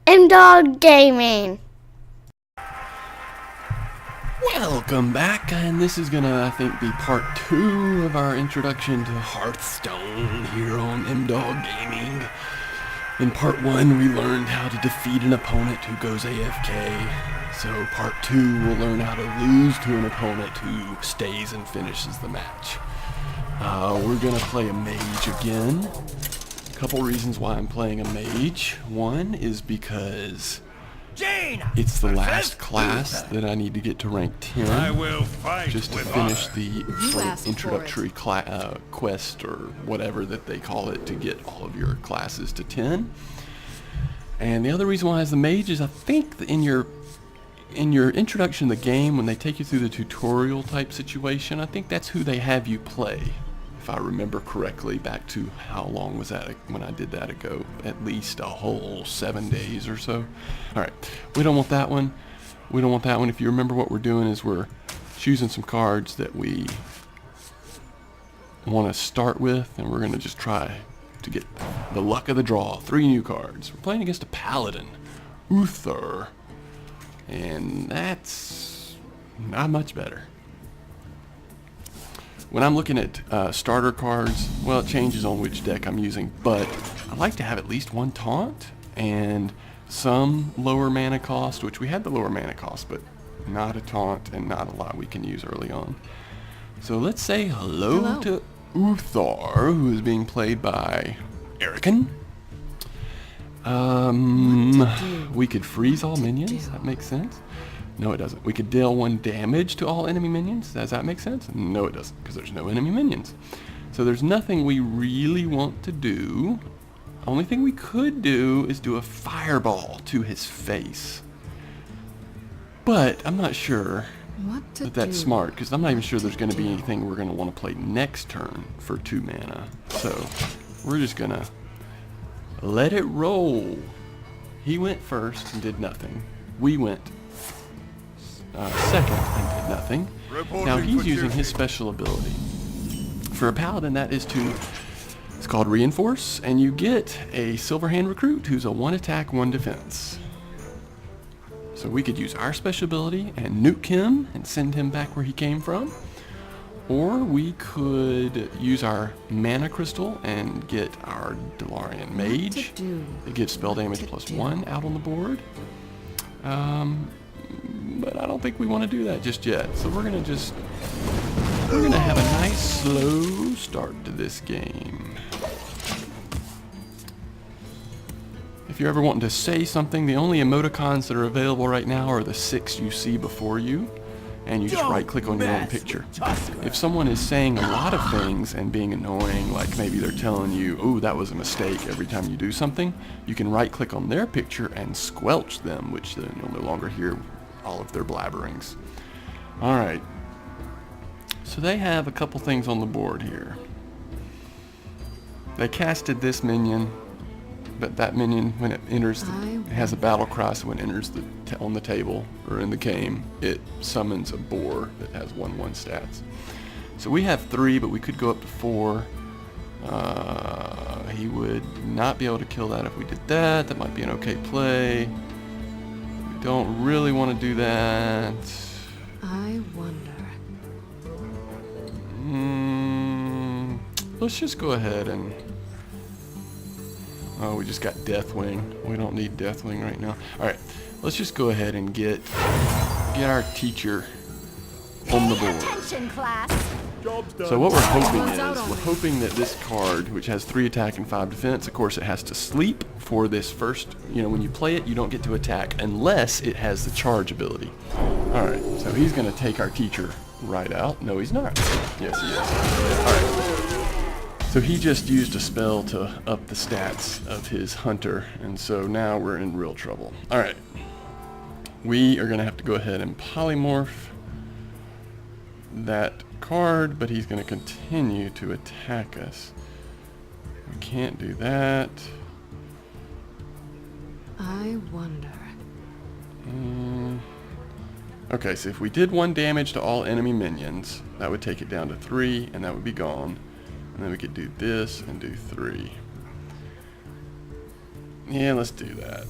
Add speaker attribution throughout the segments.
Speaker 1: M-Dog Gaming.
Speaker 2: Welcome back, and this is gonna, I think, be part 2 of our introduction to Hearthstone here on M-Dog Gaming. In part 1, we learned how to defeat an opponent who goes AFK. So part 2, we'll learn how to lose to an opponent who stays and finishes the match. We're gonna play a mage again. A couple reasons why I'm playing a mage. One is because it's the last class that I need to get to rank 10 just to finish the sort of introductory quest or whatever that they call it to get all of your classes to 10. And the other reason why is the mage is I think that in your introduction to the game, when they take you through the tutorial type situation, I think that's who they have you play. If I remember correctly, back to how long was that when I did that ago? At least a whole 7 days or so. Alright, we don't want that one. We don't want that one. If you remember, what we're doing is we're choosing some cards that we want to start with, and we're going to just try to get the luck of the draw. 3 new cards. We're playing against a paladin, Uther, and that's not much better. When I'm looking at starter cards, well, it changes on which deck I'm using, but I like to have at least one taunt and some lower mana cost, which we had the lower mana cost, but not a taunt and not a lot we can use early on. So let's say hello to Uther, who is being played by Erican. We could freeze all minions. That makes sense. No, it doesn't. We could deal 1 damage to all enemy minions. Does that make sense? No, it doesn't, because there's no enemy minions. So there's nothing we really want to do. Only thing we could do is do a fireball to his face. But I'm not sure that that's smart, because I'm not even sure there's going to be anything we're going to want to play next turn for 2 mana. So we're just going to let it roll. He went first and did nothing. We went second and did nothing. Now he's using his special ability. For a paladin, that is it's called Reinforce, and you get a Silverhand Recruit who's a 1 attack, 1 defense. So we could use our special ability and nuke him and send him back where he came from. Or we could use our mana crystal and get our Delarian Mage. It gives spell damage +1 out on the board. But I don't think we want to do that just yet. So we're gonna have a nice slow start to this game. If you're ever wanting to say something, the only emoticons that are available right now are the 6 you see before you, and you just right click on your own picture. If someone is saying a lot of things and being annoying, like maybe they're telling you, oh, that was a mistake every time you do something, you can right click on their picture and squelch them, which then you'll no longer hear all of their blabberings. Alright, so they have a couple things on the board here. They casted this minion, but that minion, when it enters, it has a battle cry, so when it enters on the table or in the game, it summons a boar that has 1/1 stats. So we have 3, but we could go up to 4. He would not be able to kill that if we did that. That might be an okay play. We don't really want to do that.
Speaker 3: I wonder.
Speaker 2: Let's just go ahead and... Oh, we just got Deathwing. We don't need Deathwing right now. Alright, let's just go ahead and get our teacher on the board. So what we're hoping is, we're hoping that this card, which has 3 attack and 5 defense, of course it has to sleep for this first, when you play it, you don't get to attack unless it has the charge ability. Alright, so he's going to take our teacher right out. No, he's not. Yes, he is. Alright. So he just used a spell to up the stats of his hunter, and so now we're in real trouble. Alright. We are going to have to go ahead and polymorph that card, but he's going to continue to attack us. We can't do that.
Speaker 3: I wonder.
Speaker 2: Okay, so if we did 1 damage to all enemy minions, that would take it down to 3, and that would be gone. And then we could do this and do 3. Yeah, let's do that.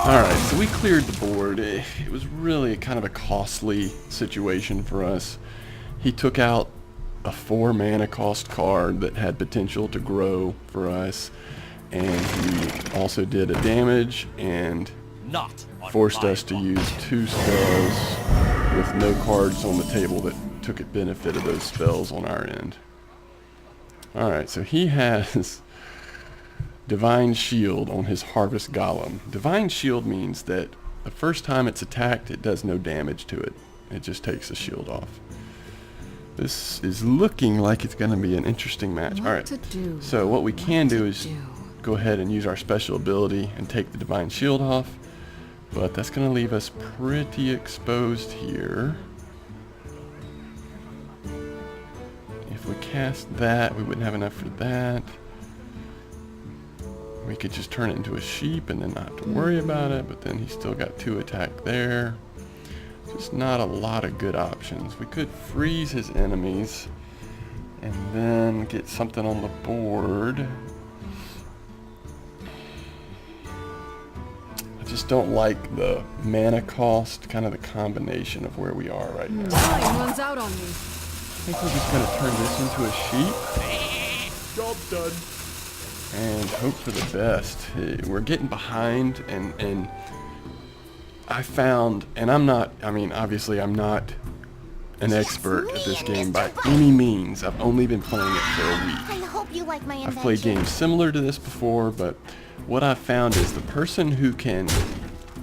Speaker 2: Alright, so we cleared the board. It was really kind of a costly situation for us. He took out a 4 mana cost card that had potential to grow for us, and he also did a damage and forced us to use 2 spells with no cards on the table that took a benefit of those spells on our end. Alright, so he has Divine Shield on his Harvest Golem. Divine Shield means that the first time it's attacked, it does no damage to it. It just takes the shield off. This is looking like it's going to be an interesting match. Alright, so what we can do is go ahead and use our special ability and take the Divine Shield off. But that's going to leave us pretty exposed here. If we cast that, we wouldn't have enough for that. We could just turn it into a sheep and then not have to worry about it, but then he's still got 2 attack there. Just not a lot of good options. We could freeze his enemies and then get something on the board. I just don't like the mana cost, kind of the combination of where we are right now.
Speaker 3: Time runs out on me.
Speaker 2: I think we're just going to turn this into a sheep. Job done. And hope for the best. We're getting behind, and I found, and I'm not, I mean, obviously I'm not an expert at this game by any means. I've only been playing it for a week.
Speaker 1: I hope you like my invention.
Speaker 2: I've played games similar to this before, but what I've found is the person who can,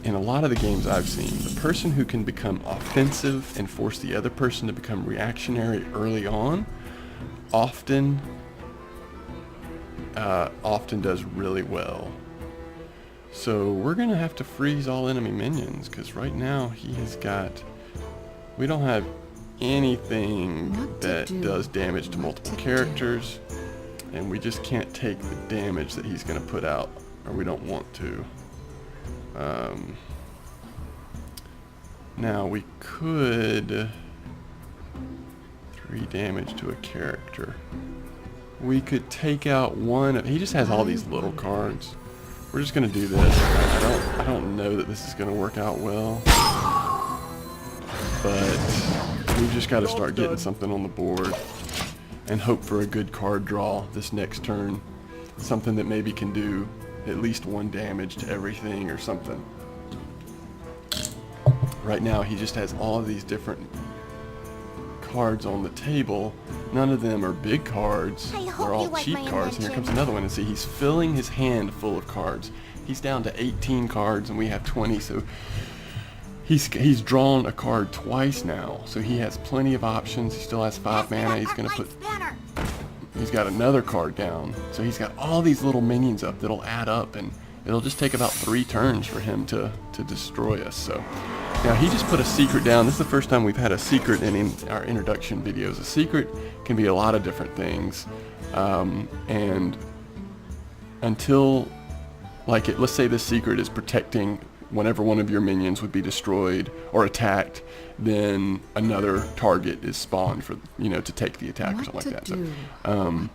Speaker 2: in a lot of the games I've seen, the person who can become offensive and force the other person to become reactionary early on often does really well. So we're gonna have to freeze all enemy minions, because right now he has got, we don't have anything that does damage to multiple characters, and we just can't take the damage that he's gonna put out, or we don't want to. Now we could 3 damage to a character. We could take out one of, he just has all these little cards. We're just gonna do this. I don't know that this is gonna work out well, but we've just got to start getting something on the board and hope for a good card draw this next turn. Something that maybe can do at least 1 damage to everything or something. Right now he just has all of these different cards on the table. None of them are big cards. They're all cheap cards. And here comes another one, and see, he's filling his hand full of cards. He's down to 18 cards and we have 20, so he's drawn a card twice now. So he has plenty of options. He still has 5 mana. He's gonna put, he's got another card down. So he's got all these little minions up that'll add up, and it'll just take about 3 turns for him to destroy us. So now he just put a secret down. This is the first time we've had a secret in our introduction videos. A secret can be a lot of different things, and until, like, let's say this secret is protecting whenever one of your minions would be destroyed or attacked, then another target is spawned for, you know, to take the attack or something like that.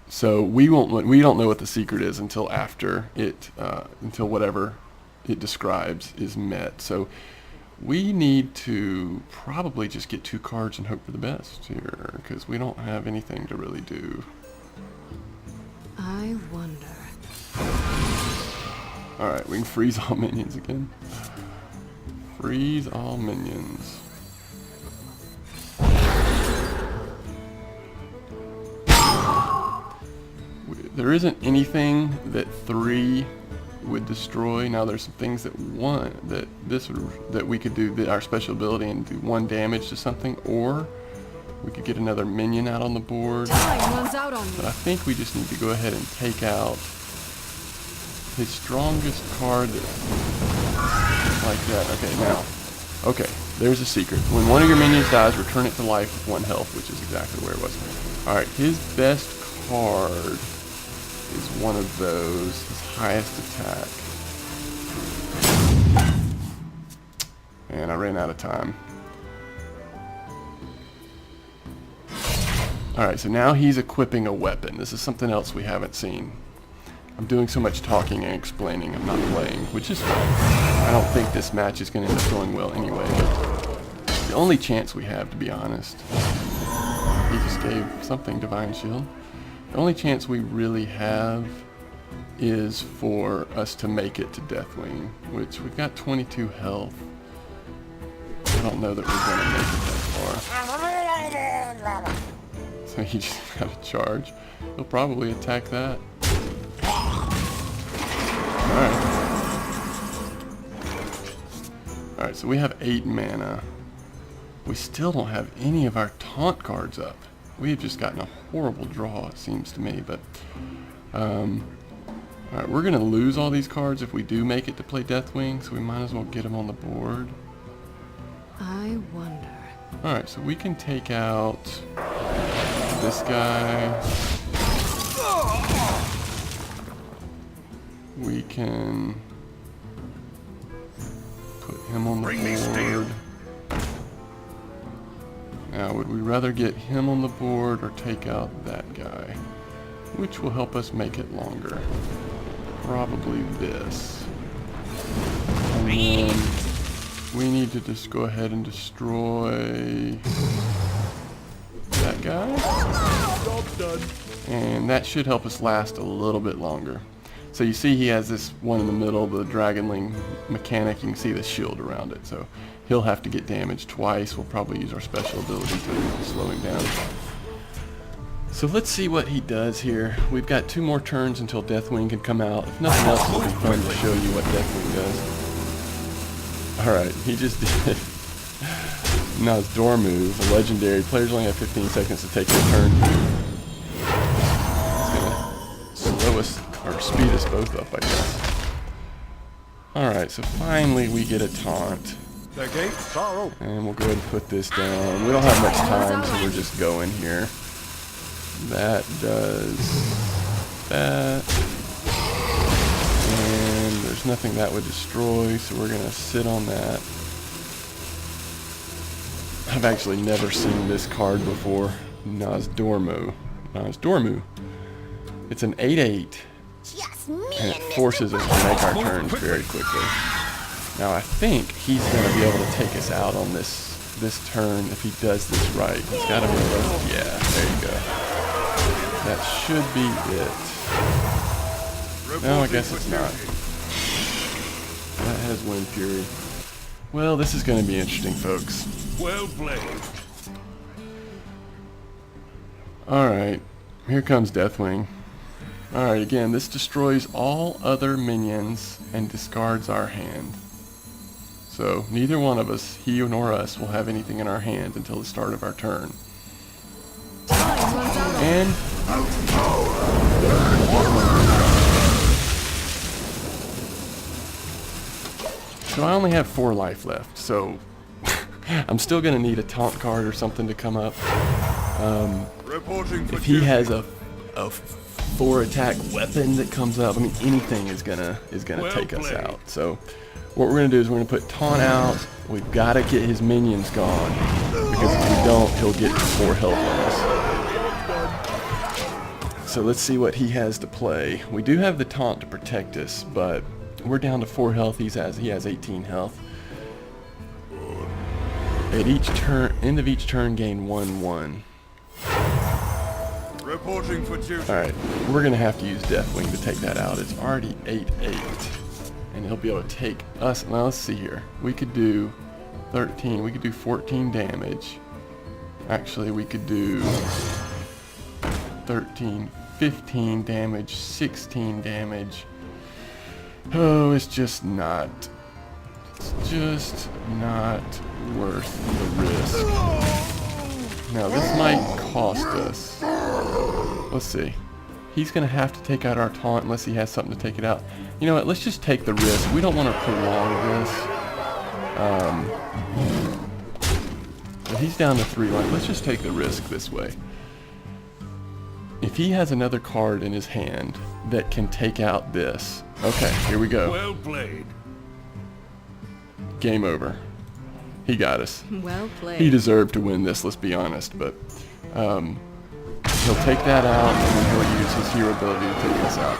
Speaker 2: So we don't know what the secret is until after it, until whatever it describes is met. So we need to probably just get 2 cards and hope for the best here, because we don't have anything to really do.
Speaker 3: I wonder.
Speaker 2: Alright, we can freeze all minions again. Freeze all minions. There isn't anything that 3 would destroy. Now there's some things that that we could do our special ability and do 1 damage to something, or we could get another minion out on the board.
Speaker 3: Time runs out on me.
Speaker 2: But I think we just need to go ahead and take out his strongest card like that. Okay, now, okay, there's a secret. When one of your minions dies, return it to life with 1 health, which is exactly where it was. Alright, his best card is one of those, his highest attack. And I ran out of time. Alright, so now he's equipping a weapon. This is something else we haven't seen. I'm doing so much talking and explaining, I'm not playing, which is fine. I don't think this match is going to end up going well anyway. The only chance we have, to be honest, he just gave something, Divine Shield. The only chance we really have is for us to make it to Deathwing, which we've got 22 health. I don't know that we're going to make it that far. So he just got a charge. He'll probably attack that. Alright, so we have 8 mana. We still don't have any of our taunt cards up. We have just gotten a horrible draw, it seems to me, but alright, we're gonna lose all these cards if we do make it to play Deathwing, so we might as well get them on the board.
Speaker 3: I wonder.
Speaker 2: Alright, so we can take out this guy. We can put him on the board. Now, would we rather get him on the board or take out that guy? Which will help us make it longer. Probably this. And then we need to just go ahead and destroy that guy. And that should help us last a little bit longer. So you see he has this one in the middle, the Dragonling mechanic. You can see the shield around it. So he'll have to get damaged twice. We'll probably use our special ability to slow him down. So let's see what he does here. We've got 2 more turns until Deathwing can come out. If nothing else, it'll be fun to show you what Deathwing does. Alright, he just did Dormu, a legendary. Players only have 15 seconds to take their turn. It's gonna slow us, or speed us both up, I guess. Alright, so finally we get a taunt.
Speaker 4: The gates are open.
Speaker 2: And we'll go ahead and put this down. We don't have much time, so we're just going here. That does that. And there's nothing that would destroy, so we're gonna sit on that. I've actually never seen this card before. Dormu. It's an 8/8. And it forces us to make our turns very quickly. Now I think he's going to be able to take us out on this turn if he does this right. He's got to be able to, yeah, there you go. That should be it. No, I guess it's not. That has Wind Fury. Well, this is going to be interesting, folks.
Speaker 4: Well played.
Speaker 2: Alright, here comes Deathwing. Alright, again, this destroys all other minions and discards our hand. So, neither one of us, he nor us, will have anything in our hand until the start of our turn. And... so I only have 4 life left, so... I'm still going to need a taunt card or something to come up. If he has a 4 attack weapon that comes up, I mean anything is gonna take us out. So what we're gonna do is we're gonna put taunt out. We've got to get his minions gone because if we don't, he'll get 4 health on us. So let's see what he has to play. We do have the taunt to protect us, but we're down to 4 health. He has 18 health. At each turn, end of each turn, gain 1/1.
Speaker 4: Reporting for duty.
Speaker 2: Alright, we're going to have to use Deathwing to take that out. It's already 8/8. And he'll be able to take us. Now let's see here. We could do 13. We could do 14 damage. Actually, we could do 13, 15 damage, 16 damage. Oh, it's just not worth the risk. Now this might cost us. Let's see. He's going to have to take out our taunt unless he has something to take it out. You know what? Let's just take the risk. We don't want to prolong this. But he's down to 3 life. Let's just take the risk this way. If he has another card in his hand that can take out this. Okay, here we go.
Speaker 4: Well played.
Speaker 2: Game over. He got us.
Speaker 3: Well played.
Speaker 2: He deserved to win this, let's be honest, but he'll take that out and then he'll use his hero ability to take us out.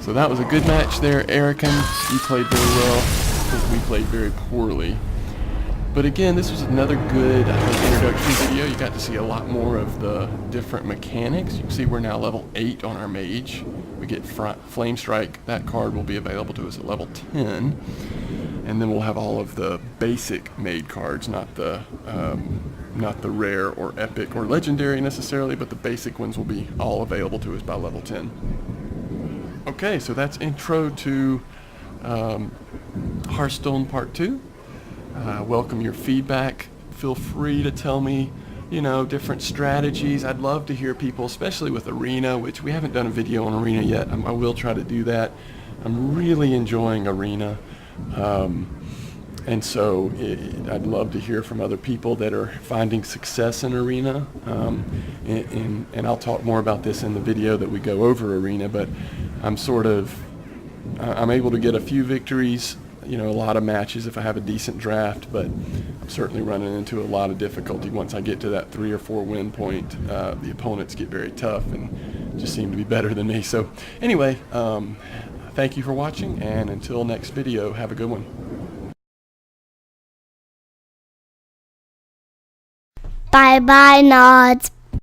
Speaker 2: So that was a good match there, Erican. You played very well. I think we played very poorly. But again, this was another good introduction video. You got to see a lot more of the different mechanics. You can see we're now level 8 on our Mage. We get Flame Strike. That card will be available to us at level 10. And then we'll have all of the basic made cards, not the rare or epic or legendary necessarily, but the basic ones will be all available to us by level 10. Okay, so that's intro to Hearthstone Part 2. Welcome your feedback. Feel free to tell me, you know, different strategies. I'd love to hear people, especially with Arena, which we haven't done a video on Arena yet. I will try to do that. I'm really enjoying Arena. And so I'd love to hear from other people that are finding success in Arena. And I'll talk more about this in the video that we go over Arena, but I'm able to get a few victories, you know, a lot of matches if I have a decent draft, but I'm certainly running into a lot of difficulty. Once I get to that 3 or 4 win point, the opponents get very tough and just seem to be better than me. So anyway, thank you for watching, and until next video, have a good one.
Speaker 1: Bye bye, Nods.